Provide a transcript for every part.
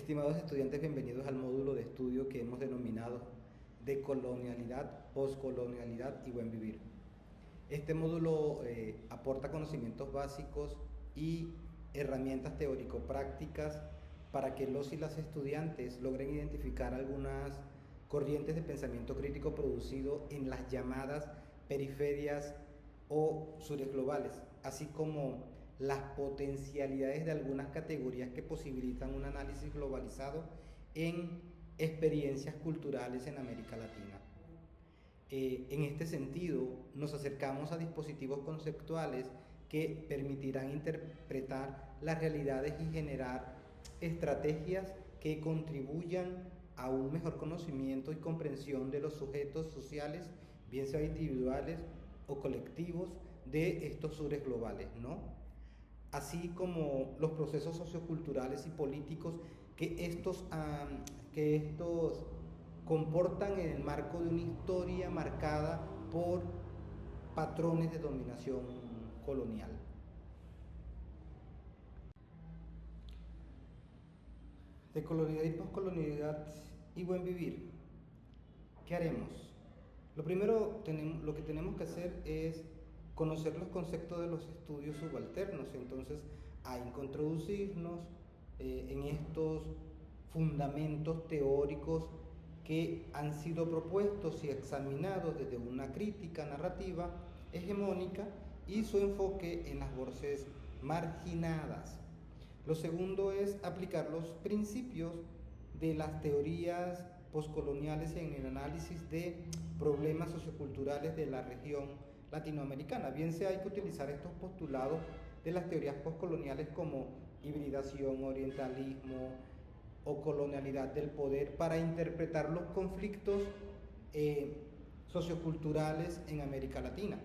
Estimados estudiantes, bienvenidos al módulo de estudio que hemos denominado Decolonialidad, Postcolonialidad y Buen Vivir. Este módulo aporta conocimientos básicos y herramientas teórico-prácticas para que los y las estudiantes logren identificar algunas corrientes de pensamiento crítico producido en las llamadas periferias o sures globales, así como las potencialidades de algunas categorías que posibilitan un análisis globalizado en experiencias culturales en América Latina. En este sentido, nos acercamos a dispositivos conceptuales que permitirán interpretar las realidades y generar estrategias que contribuyan a un mejor conocimiento y comprensión de los sujetos sociales, bien sea individuales o colectivos, de estos sures globales, ¿no? Así como los procesos socioculturales y políticos que estos comportan en el marco de una historia marcada por patrones de dominación colonial. De colonialidad y poscolonialidad y buen vivir, ¿qué haremos? Lo primero lo que tenemos que hacer es conocer los conceptos de los estudios subalternos. Entonces hay que introducirnos en estos fundamentos teóricos que han sido propuestos y examinados desde una crítica narrativa hegemónica y su enfoque en las voces marginadas. Lo segundo es aplicar los principios de las teorías postcoloniales en el análisis de problemas socioculturales de la región latinoamericana. Bien sea hay que utilizar estos postulados de las teorías postcoloniales como hibridación, orientalismo o colonialidad del poder para interpretar los conflictos socioculturales en América Latina.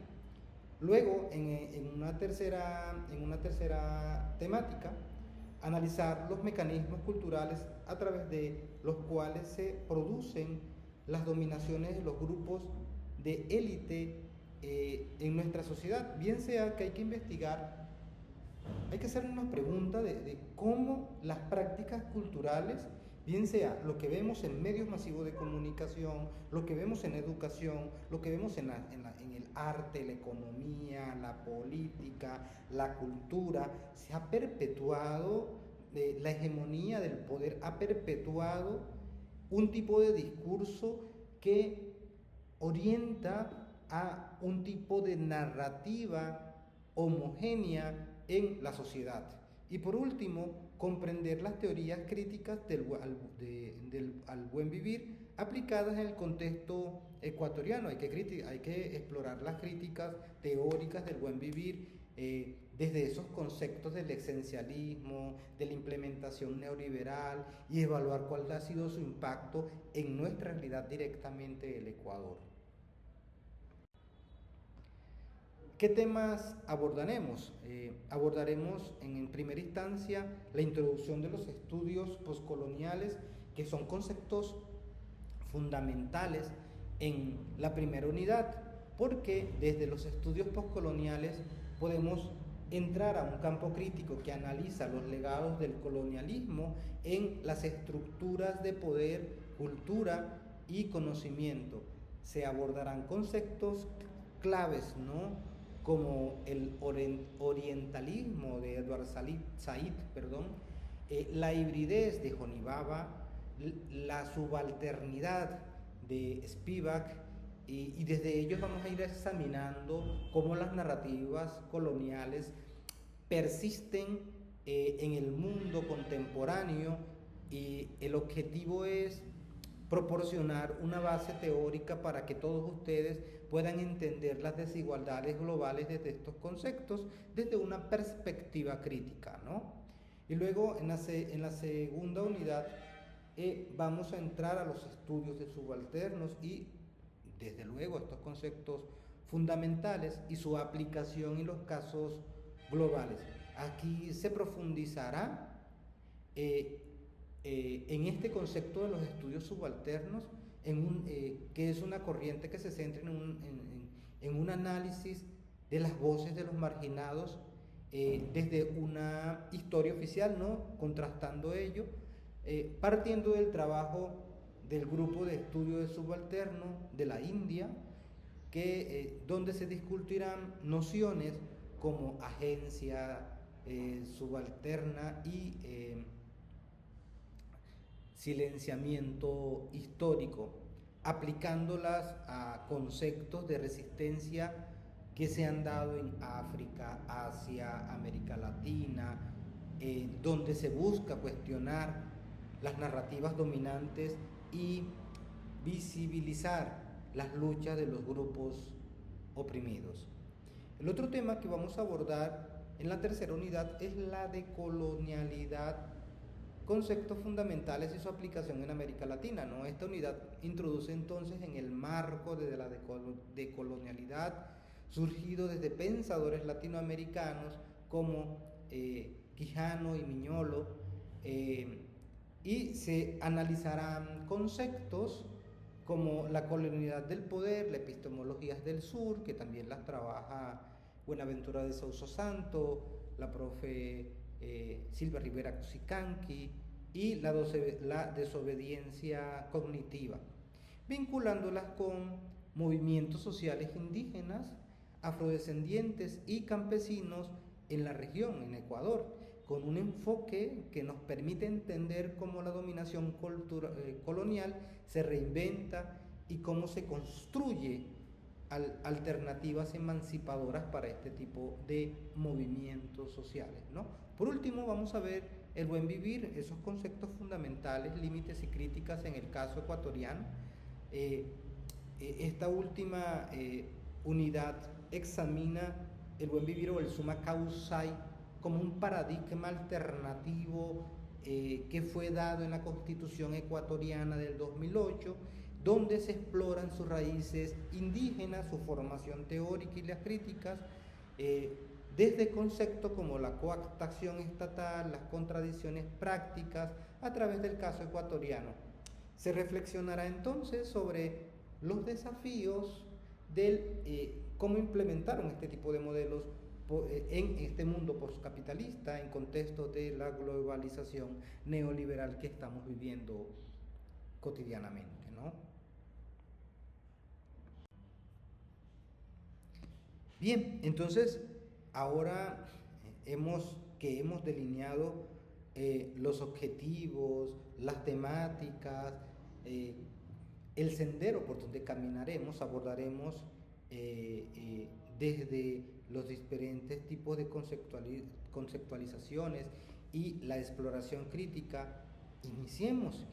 Luego, en una tercera temática, analizar los mecanismos culturales a través de los cuales se producen las dominaciones de los grupos de élite en nuestra sociedad. Bien sea que hay que investigar, hay que hacer una pregunta de cómo las prácticas culturales, bien sea lo que vemos en medios masivos de comunicación, lo que vemos en educación, lo que vemos en el arte, la economía, la política, la cultura, se ha perpetuado, la hegemonía del poder ha perpetuado un tipo de discurso que orienta a un tipo de narrativa homogénea en la sociedad. Y por último, comprender las teorías críticas al buen vivir aplicadas en el contexto ecuatoriano. Hay que explorar las críticas teóricas del buen vivir desde esos conceptos del esencialismo, de la implementación neoliberal, y evaluar cuál ha sido su impacto en nuestra realidad directamente del Ecuador. ¿Qué temas abordaremos? Abordaremos en primera instancia la introducción de los estudios postcoloniales, que son conceptos fundamentales en la primera unidad, porque desde los estudios postcoloniales podemos entrar a un campo crítico que analiza los legados del colonialismo en las estructuras de poder, cultura y conocimiento. Se abordarán conceptos claves, ¿no?, como el orientalismo de Edward Said, la hibridez de Johnny Baba, la subalternidad de Spivak, y desde ellos vamos a ir examinando cómo las narrativas coloniales persisten en el mundo contemporáneo, y el objetivo es proporcionar una base teórica para que todos ustedes puedan entender las desigualdades globales desde estos conceptos desde una perspectiva crítica, ¿no? Y luego en la segunda unidad vamos a entrar a los estudios de subalternos y desde luego estos conceptos fundamentales y su aplicación en los casos globales. Aquí se profundizará en este concepto de los estudios subalternos, que es una corriente que se centra en un análisis de las voces de los marginados desde una historia oficial, ¿no?, contrastando ello partiendo del trabajo del grupo de estudio de subalterno de la India, donde se discutirán nociones como agencia subalterna y silenciamiento histórico, aplicándolas a conceptos de resistencia que se han dado en África, Asia, América Latina, donde se busca cuestionar las narrativas dominantes y visibilizar las luchas de los grupos oprimidos. El otro tema que vamos a abordar en la tercera unidad es la decolonialidad, conceptos fundamentales y su aplicación en América Latina, ¿no? Esta unidad introduce entonces en el marco de la decolonialidad surgido desde pensadores latinoamericanos como Quijano y Miñolo, y se analizarán conceptos como la colonialidad del poder, la epistemología del sur, que también las trabaja Buenaventura de Sousa Santo, la profe Silvia Rivera Cusicanqui, y la desobediencia cognitiva, vinculándolas con movimientos sociales indígenas, afrodescendientes y campesinos en la región, en Ecuador, con un enfoque que nos permite entender cómo la dominación colonial se reinventa y cómo se construye alternativas emancipadoras para este tipo de movimientos sociales, ¿no? Por último, vamos a ver el buen vivir, esos conceptos fundamentales, límites y críticas en el caso ecuatoriano. Esta última unidad examina el buen vivir o el summa causae como un paradigma alternativo que fue dado en la Constitución ecuatoriana del 2008, donde se exploran sus raíces indígenas, su formación teórica y las críticas, desde conceptos como la coactación estatal, las contradicciones prácticas, a través del caso ecuatoriano. Se reflexionará entonces sobre los desafíos del cómo implementaron este tipo de modelos en este mundo postcapitalista, en contexto de la globalización neoliberal que estamos viviendo cotidianamente, ¿no? Bien, entonces ahora hemos delineado los objetivos, las temáticas, el sendero por donde caminaremos, abordaremos desde los diferentes tipos de conceptualizaciones y la exploración crítica. Iniciemos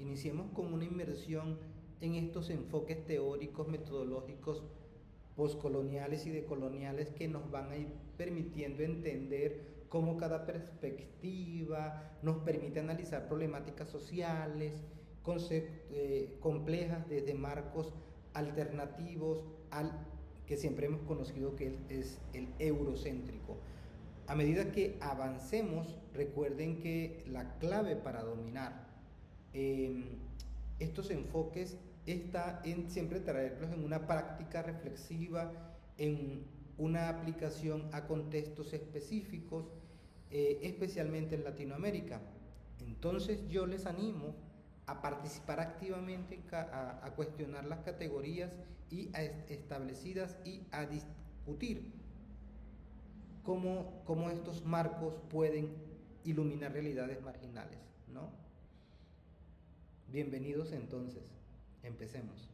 con una inmersión en estos enfoques teóricos, metodológicos, postcoloniales y decoloniales que nos van a ir permitiendo entender cómo cada perspectiva nos permite analizar problemáticas sociales complejas desde marcos alternativos al que siempre hemos conocido que es el eurocéntrico. A medida que avancemos, recuerden que la clave para dominar estos enfoques está en siempre traerlos en una práctica reflexiva, en una aplicación a contextos específicos, especialmente en Latinoamérica. Entonces yo les animo a participar activamente, a cuestionar las categorías establecidas y a discutir cómo estos marcos pueden iluminar realidades marginales, ¿no? Bienvenidos entonces, empecemos.